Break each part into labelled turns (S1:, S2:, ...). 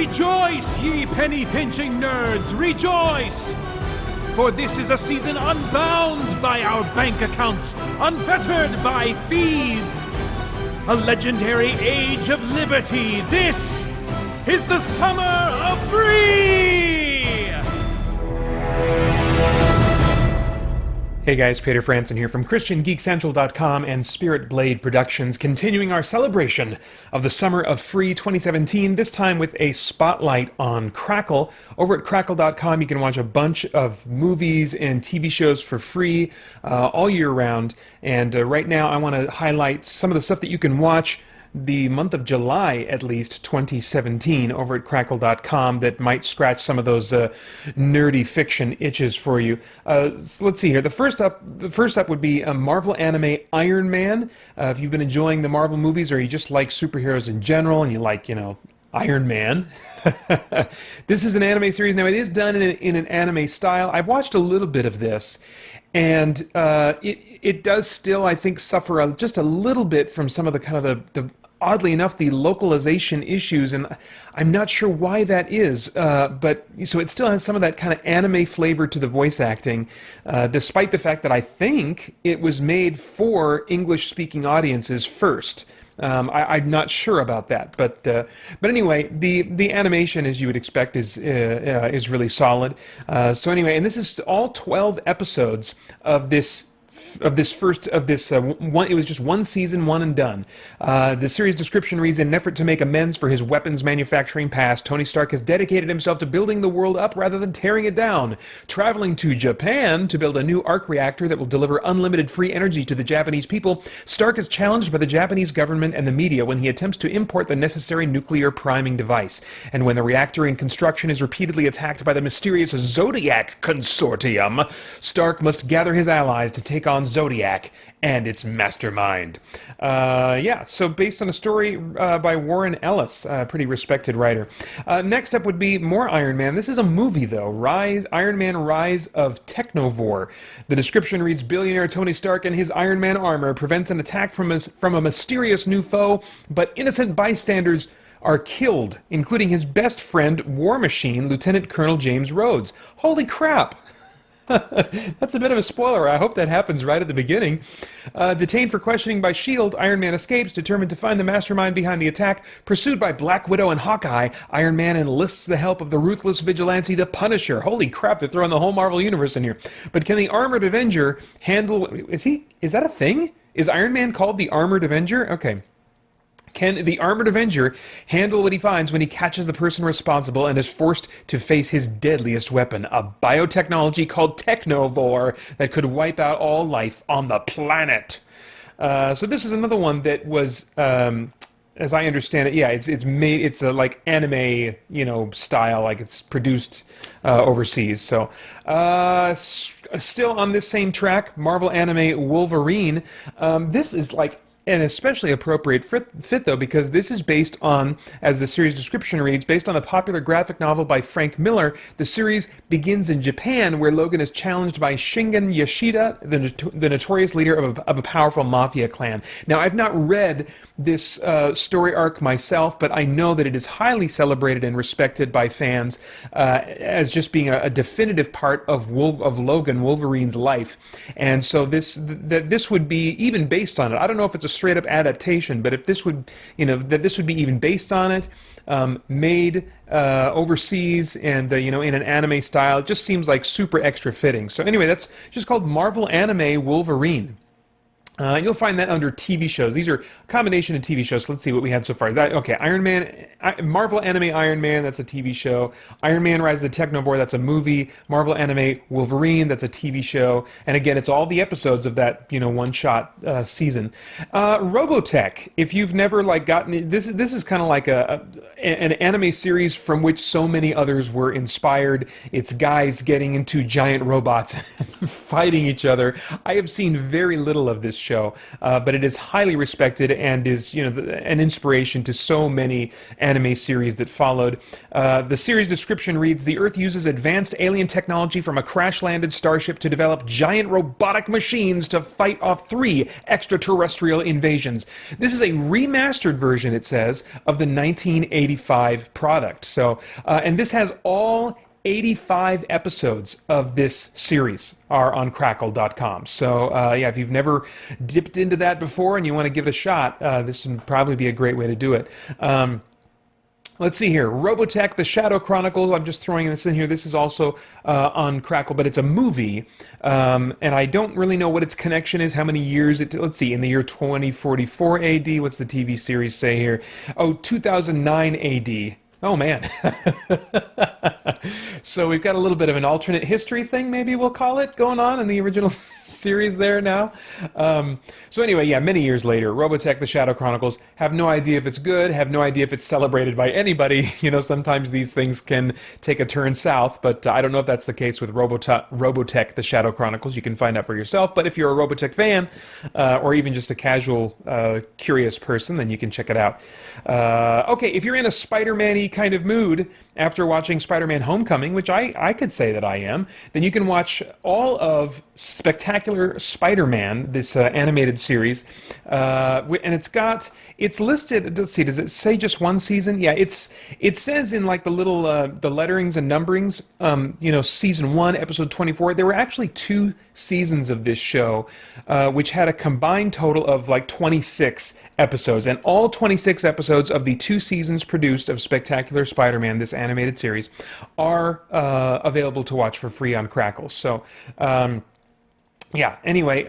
S1: Rejoice, ye penny-pinching nerds, rejoice! For this is a season unbound by our bank accounts, unfettered by fees. A legendary age of liberty. This is the summer of free! Hey guys, Peter Franson here from christiangeekcentral.com and Spirit Blade Productions, continuing our celebration of the Summer of Free 2017, this time with a spotlight on Crackle. Over at crackle.com you can watch a bunch of movies and TV shows for free all year round, and right now I want to highlight some of the stuff that you can watch the month of July, at least, 2017, over at crackle.com that might scratch some of those nerdy fiction itches for you. So let's see here. The first up would be a Marvel anime Iron Man. If you've been enjoying the Marvel movies or you just like superheroes in general and you like, Iron Man. This is an anime series. Now, it is done in an anime style. I've watched a little bit of this, and it does still, I think, suffer just a little bit from some of the oddly enough, the localization issues, and I'm not sure why that is, but so it still has some of that kind of anime flavor to the voice acting, despite the fact that I think it was made for English-speaking audiences first. I'm not sure about that, but anyway, the animation, as you would expect, is really solid. So anyway, and this is all 12 episodes of this one. It was just one season, one and done. The series description reads, in an effort to make amends for his weapons manufacturing past, Tony Stark has dedicated himself to building the world up rather than tearing it down, traveling to Japan to build a new arc reactor that will deliver unlimited free energy to the Japanese people. Stark is challenged by the Japanese government and the media when he attempts to import the necessary nuclear priming device, and when the reactor in construction is repeatedly attacked by the mysterious Zodiac Consortium, Stark must gather his allies to take on Zodiac and its mastermind. So based on a story by Warren Ellis, a pretty respected writer. Next up would be more Iron Man. This is a movie, though. Iron Man Rise of Technovore. The description reads, billionaire Tony Stark and his Iron Man armor prevents an attack from a mysterious new foe, but innocent bystanders are killed, including his best friend, War Machine, Lieutenant Colonel James Rhodes. Holy crap! That's a bit of a spoiler. I hope that happens right at the beginning. Detained for questioning by S.H.I.E.L.D., Iron Man escapes, determined to find the mastermind behind the attack. Pursued by Black Widow and Hawkeye, Iron Man enlists the help of the ruthless vigilante, the Punisher. Holy crap, they're throwing the whole Marvel Universe in here. But can the Armored Avenger handle... Is that a thing? Is Iron Man called the Armored Avenger? Okay. Can the Armored Avenger handle what he finds when he catches the person responsible and is forced to face his deadliest weapon, a biotechnology called Technovore that could wipe out all life on the planet? So this is another one that was, as I understand it, it's a like anime, style, like it's produced overseas. So still on this same track, Marvel anime Wolverine. This is like an especially appropriate fit, though, because this is based on, as the series description reads, based on a popular graphic novel by Frank Miller. The series begins in Japan, where Logan is challenged by Shingen Yoshida, the notorious leader of a powerful mafia clan. Now, I've not read this story arc myself, but I know that it is highly celebrated and respected by fans as just being a definitive part of Logan, Wolverine's life. And so this would be even based on it. I don't know if it's a straight up adaptation, but if this would, that this would be even based on it, made overseas and in an anime style, it just seems like super extra fitting. So anyway, that's just called Marvel Anime Wolverine. You'll find that under TV shows. These are a combination of TV shows. So let's see what we had so far. Iron Man, Marvel Anime Iron Man, that's a TV show. Iron Man Rise of the Technovore, that's a movie. Marvel Anime Wolverine, that's a TV show. And again, it's all the episodes of that, one-shot season. Robotech, if you've never gotten this is kind of like an anime series from which so many others were inspired. It's guys getting into giant robots fighting each other. I have seen very little of this show, but it is highly respected and is, an inspiration to so many anime series that followed. The series description reads, "The Earth uses advanced alien technology from a crash-landed starship to develop giant robotic machines to fight off 3 extraterrestrial invasions." This is a remastered version, it says, of the 1985 product. So, and this has all 85 episodes of this series are on Crackle.com. So, yeah, if you've never dipped into that before and you want to give it a shot, this would probably be a great way to do it. Let's see here. Robotech, The Shadow Chronicles. I'm just throwing this in here. This is also on Crackle, but it's a movie. And I don't really know what its connection is, how many years it... Let's see, in the year 2044 AD. What's the TV series say here? Oh, 2009 AD. Oh, man. So we've got a little bit of an alternate history thing, maybe we'll call it, going on in the original series there now. So anyway, yeah, many years later, Robotech, The Shadow Chronicles, have no idea if it's good, have no idea if it's celebrated by anybody. Sometimes these things can take a turn south, but I don't know if that's the case with Robotech, The Shadow Chronicles. You can find out for yourself, but if you're a Robotech fan, or even just a casual, curious person, then you can check it out. Okay, if you're in a Spider-Man-y kind of mood after watching Spider-Man Homecoming, which I could say that I am, then you can watch all of Spectacular Spider-Man, this animated series, and it's listed, let's see, does it say just one season? Yeah, it says in like the little, the letterings and numberings, season 1, episode 24, there were actually 2 seasons of this show, which had a combined total of like 26 episodes, and all 26 episodes of the 2 seasons produced of Spectacular Spider-Man, this animated series, are available to watch for free on Crackle. So, yeah, anyway,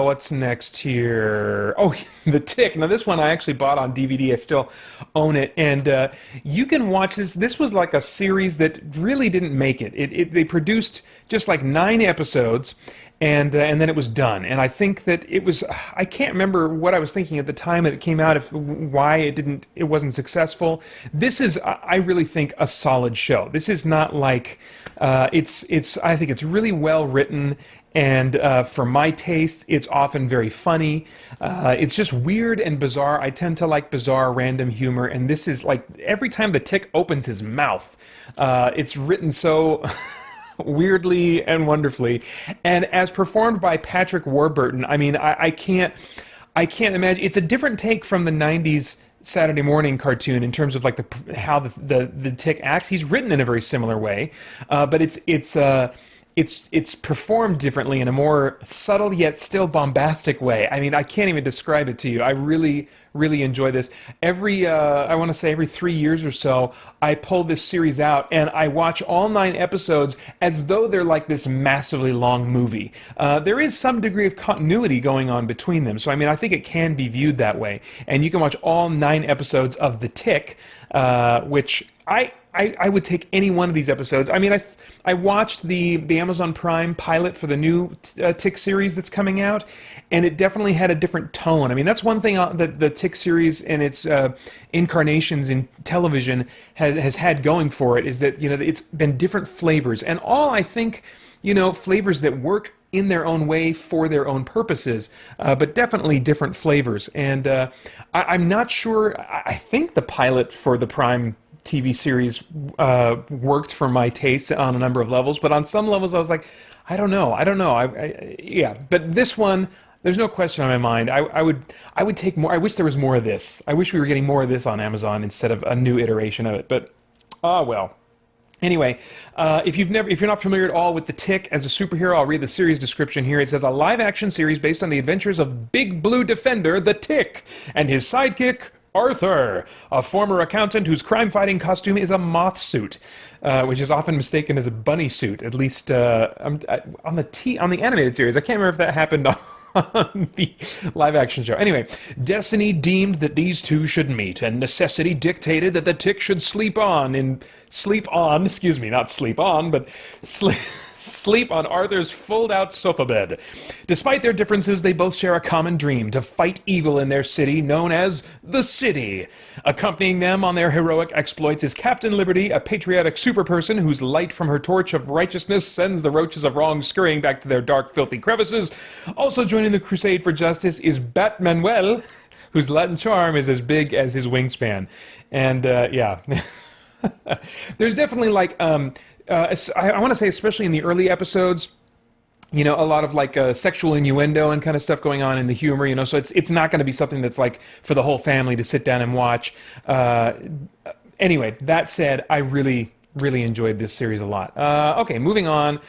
S1: what's next here? Oh, The Tick. Now, this one I actually bought on DVD. I still own it. And you can watch this. This was like a series that really didn't make it. They produced just like 9 episodes, and then it was done. And I think that it was, I can't remember what I was thinking at the time that it came out, why it wasn't successful. This is, I really think, a solid show. This is not like, I think it's really well written. And for my taste, it's often very funny. It's just weird and bizarre. I tend to like bizarre, random humor. And this is like, every time the Tick opens his mouth, it's written so weirdly and wonderfully. And as performed by Patrick Warburton, I mean, I can't imagine. It's a different take from the 90s Saturday morning cartoon in terms of like how the Tick acts. He's written in a very similar way, but it's performed differently in a more subtle yet still bombastic way. I mean, I can't even describe it to you. I really, really enjoy this. I want to say every 3 years or so, I pull this series out and I watch all 9 episodes as though they're like this massively long movie. There is some degree of continuity going on between them. So, I mean, I think it can be viewed that way. And you can watch all 9 episodes of The Tick, which I would take any one of these episodes. I mean, I watched the Amazon Prime pilot for the new Tick series that's coming out, and it definitely had a different tone. I mean, that's one thing that the Tick series and its incarnations in television has had going for it, is that, it's been different flavors, and all, I think, flavors that work in their own way for their own purposes, but definitely different flavors. And I'm not sure, I think the pilot for the Prime TV series worked for my taste on a number of levels, but on some levels I was like, I don't know. Yeah, but this one, there's no question on my mind. I would take more. I wish there was more of this. I wish we were getting more of this on Amazon instead of a new iteration of it. But well. Anyway, if you're not familiar at all with The Tick as a superhero, I'll read the series description here. It says, a live-action series based on the adventures of Big Blue Defender, The Tick, and his sidekick, Arthur, a former accountant whose crime-fighting costume is a moth suit, which is often mistaken as a bunny suit, at least on the animated series. I can't remember if that happened on the live-action show. Anyway, destiny deemed that these two should meet, and necessity dictated that the Tick should sleep on, sleep on Arthur's fold-out sofa bed. Despite their differences, they both share a common dream: to fight evil in their city, known as the City. Accompanying them on their heroic exploits is Captain Liberty, a patriotic superperson whose light from her torch of righteousness sends the roaches of wrong scurrying back to their dark, filthy crevices. Also joining the crusade for justice is Batmanuel, whose Latin charm is as big as his wingspan. And, yeah. There's definitely, like, I want to say, especially in the early episodes, a lot of like sexual innuendo and kind of stuff going on in the humor, so it's not going to be something that's like for the whole family to sit down and watch. Anyway, that said, I really enjoyed this series a lot. Okay, moving on.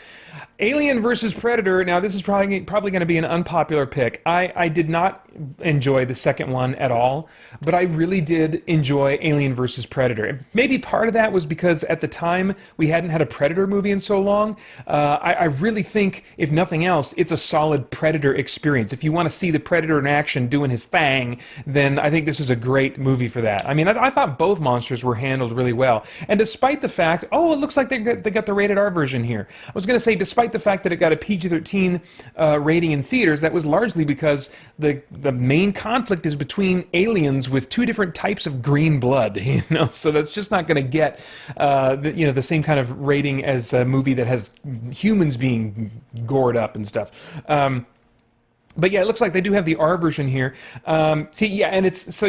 S1: Alien versus Predator. Now, this is probably going to be an unpopular pick. I did not enjoy the second one at all, but I really did enjoy Alien versus Predator. Maybe part of that was because at the time we hadn't had a Predator movie in so long. I really think, if nothing else, it's a solid Predator experience. If you want to see the Predator in action doing his thing, then I think this is a great movie for that. I mean, I thought both monsters were handled really well. And despite the fact, it looks like they got the rated R version here. I was going to say, despite the fact that it got a PG-13 rating in theaters, that was largely because the main conflict is between aliens with two different types of green blood, so that's just not going to get the same kind of rating as a movie that has humans being gored up and stuff. But yeah, it looks like they do have the R version here. There's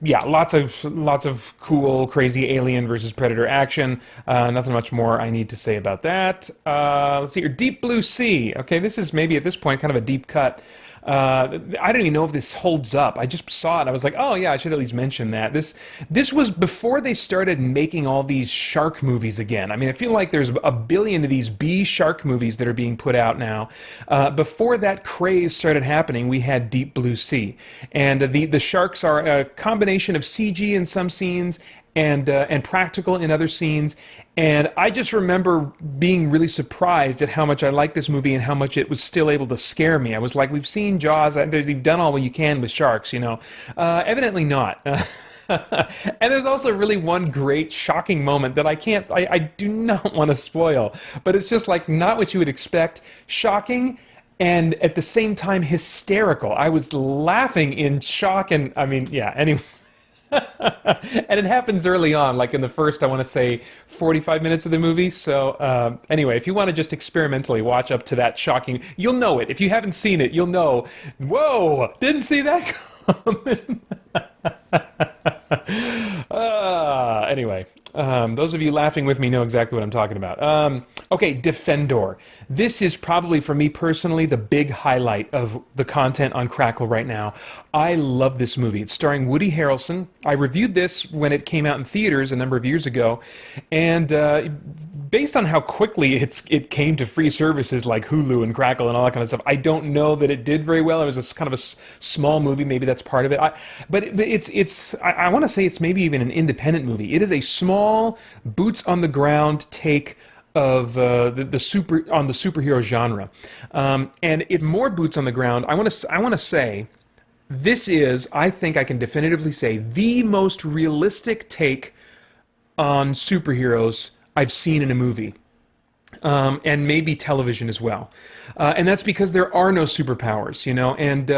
S1: lots of cool, crazy Alien versus Predator action. Nothing much more I need to say about that. Let's see here, Deep Blue Sea. Okay, this is maybe at this point kind of a deep cut. I don't even know if this holds up. I just saw it. I was like, oh yeah, I should at least mention that. This was before they started making all these shark movies again. I mean, I feel like there's a billion of these B shark movies that are being put out now. Before that craze started happening, we had Deep Blue Sea. And the sharks are a combination of CG in some scenes and practical in other scenes. And I just remember being really surprised at how much I liked this movie and how much it was still able to scare me. I was like, we've seen Jaws, you've done all you can with sharks, Evidently not. And there's also really one great shocking moment that I do not want to spoil, but it's just like not what you would expect. Shocking and at the same time hysterical. I was laughing in shock and, anyway. And it happens early on, like in the first, I want to say, 45 minutes of the movie. So anyway, if you want to just experimentally watch up to that shocking, you'll know it. If you haven't seen it, you'll know, whoa, didn't see that coming. Anyway, those of you laughing with me know exactly what I'm talking about. Okay, Defendor. This is probably, for me personally, the big highlight of the content on Crackle right now. I love this movie. It's starring Woody Harrelson. I reviewed this when it came out in theaters a number of years ago, and based on how quickly it came to free services like Hulu and Crackle and all that kind of stuff, I don't know that it did very well. It was kind of a small movie. Maybe that's part of it. But I want to say it's maybe even an independent movie. It is a small, boots on the ground take of the superhero genre, and it more boots on the ground. I want to say this is, I think I can definitively say, the most realistic take on superheroes I've seen in a movie. And maybe television as well. And that's because there are no superpowers, and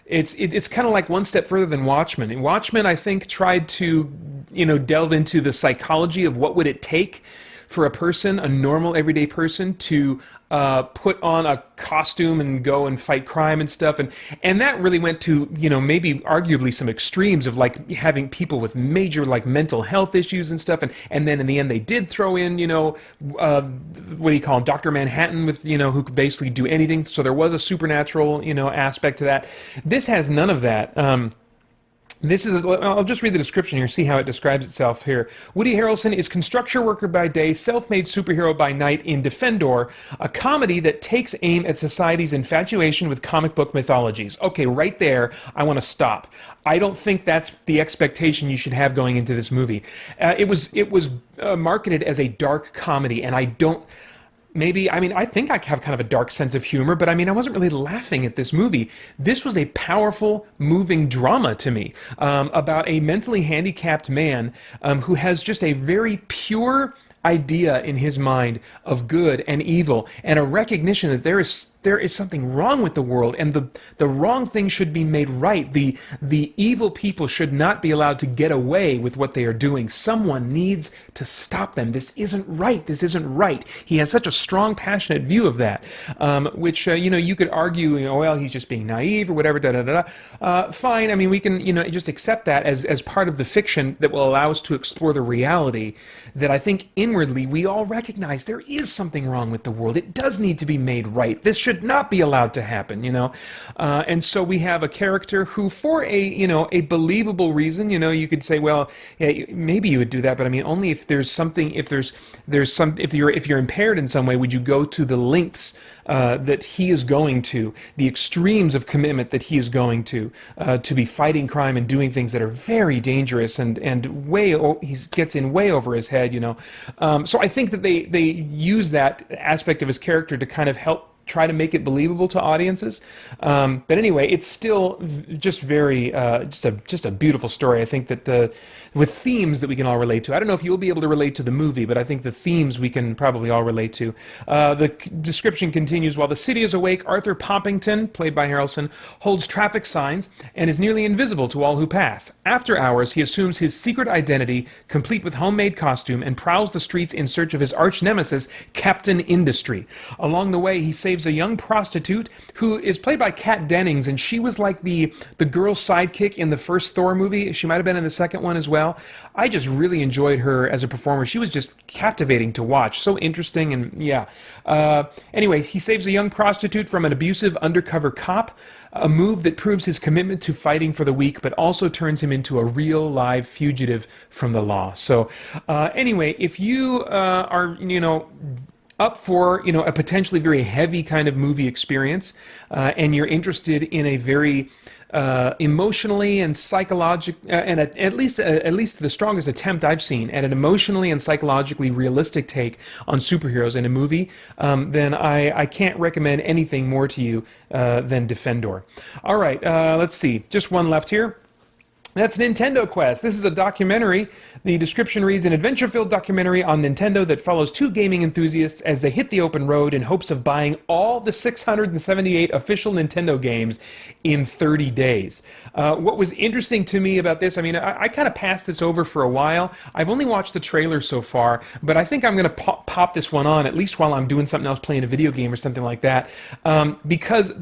S1: it's kind of like one step further than Watchmen. And Watchmen, I think, tried to, delve into the psychology of what would it take for a person, a normal everyday person, to put on a costume and go and fight crime and stuff, and that really went to maybe arguably some extremes of like having people with major like mental health issues and stuff, and then in the end they did throw in what do you call him, Dr. Manhattan, with who could basically do anything. So there was a supernatural aspect to that. This has none of that. I'll just read the description here, see how it describes itself here. Woody Harrelson is construction worker by day, self-made superhero by night in Defendor, a comedy that takes aim at society's infatuation with comic book mythologies. Okay, right there, I want to stop. I don't think that's the expectation you should have going into this movie. It was marketed as a dark comedy, and I don't... I think I have kind of a dark sense of humor, but I wasn't really laughing at this movie. This was a powerful, moving drama to me, about a mentally handicapped man who has just a very pure idea in his mind of good and evil, and a recognition that there is something wrong with the world, and the wrong thing should be made right. The evil people should not be allowed to get away with what they are doing. Someone needs to stop them. This isn't right. This isn't right. He has such a strong, passionate view of that, which you could argue, well, he's just being naive or whatever. Fine. I mean, we can just accept that as part of the fiction that will allow us to explore the reality that I think inwardly we all recognize there is something wrong with the world. It does need to be made right. This should not be allowed to happen, and so we have a character who, for a believable reason, you could say, well, yeah, maybe you would do that, but I mean, only if there's something, if you're impaired in some way, would you go to the lengths that he is going to, the extremes of commitment that he is going to be fighting crime and doing things that are very dangerous and he gets in way over his head, So I think that they use that aspect of his character to kind of help try to make it believable to audiences. But anyway, it's still just very, just a beautiful story. I think that with themes that we can all relate to. I don't know if you'll be able to relate to the movie, but I think the themes we can probably all relate to. The description continues, while the city is awake, Arthur Poppington, played by Harrelson, holds traffic signs and is nearly invisible to all who pass. After hours, he assumes his secret identity, complete with homemade costume, and prowls the streets in search of his arch nemesis, Captain Industry. Along the way, he saves a young prostitute who is played by Kat Dennings, and she was like the girl sidekick in the first Thor movie. She might have been in the second one as well. I just really enjoyed her as a performer. She was just captivating to watch. So interesting, and yeah. Anyway, he saves a young prostitute from an abusive undercover cop, a move that proves his commitment to fighting for the weak, but also turns him into a real live fugitive from the law. So anyway, if you are, up for a potentially very heavy kind of movie experience, and you're interested in a very emotionally and psychological, and at least the strongest attempt I've seen at an emotionally and psychologically realistic take on superheroes in a movie, then I can't recommend anything more to you than Defendor. All right, let's see, just one left here. That's Nintendo Quest. This is a documentary. The description reads, an adventure-filled documentary on Nintendo that follows two gaming enthusiasts as they hit the open road in hopes of buying all the 678 official Nintendo games in 30 days. What was interesting to me about this, I mean, I kind of passed this over for a while. I've only watched the trailer so far, but I think I'm going to pop this one on, at least while I'm doing something else, playing a video game or something like that, because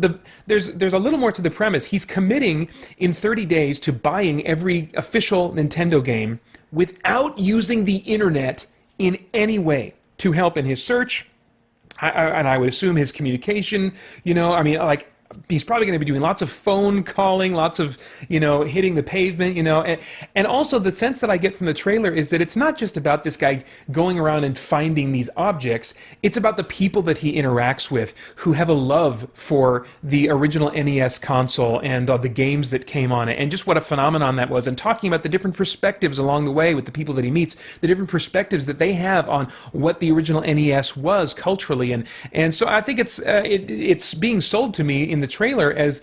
S1: there's a little more to the premise. He's committing in 30 days to buying every official Nintendo game without using the internet in any way to help in his search, and I would assume his communication, I mean, like, he's probably going to be doing lots of phone calling, lots of, hitting the pavement, and also the sense that I get from the trailer is that it's not just about this guy going around and finding these objects, it's about the people that he interacts with who have a love for the original NES console and the games that came on it, and just what a phenomenon that was, and talking about the different perspectives along the way with the people that he meets, the different perspectives that they have on what the original NES was culturally, and so I think it's being sold to me in the trailer as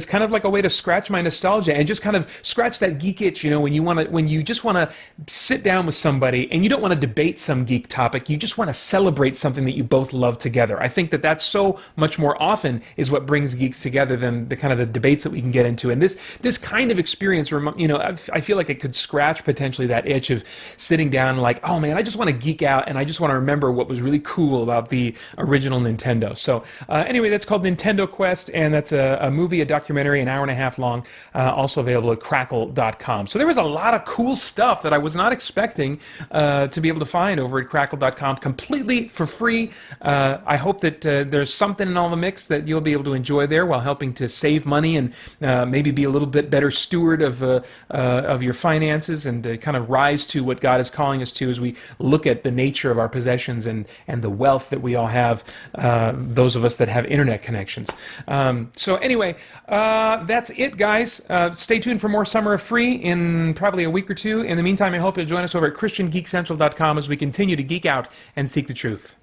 S1: kind of like a way to scratch my nostalgia and just kind of scratch that geek itch, when you just want to sit down with somebody and you don't want to debate some geek topic, you just want to celebrate something that you both love together. I think that that's so much more often is what brings geeks together than the kind of the debates that we can get into. And this kind of experience, I feel like it could scratch potentially that itch of sitting down like, oh man, I just want to geek out and I just want to remember what was really cool about the original Nintendo. So anyway, that's called Nintendo Quest, and that's a movie, a documentary, an hour and a half long, also available at crackle.com. So there was a lot of cool stuff that I was not expecting to be able to find over at crackle.com, completely for free. I hope that there's something in all the mix that you'll be able to enjoy there while helping to save money and maybe be a little bit better steward of your finances and kind of rise to what God is calling us to as we look at the nature of our possessions and the wealth that we all have, those of us that have internet connections. So anyway, that's it, guys. Stay tuned for more Summer of Free in probably a week or two. In the meantime, I hope you'll join us over at christiangeekcentral.com as we continue to geek out and seek the truth.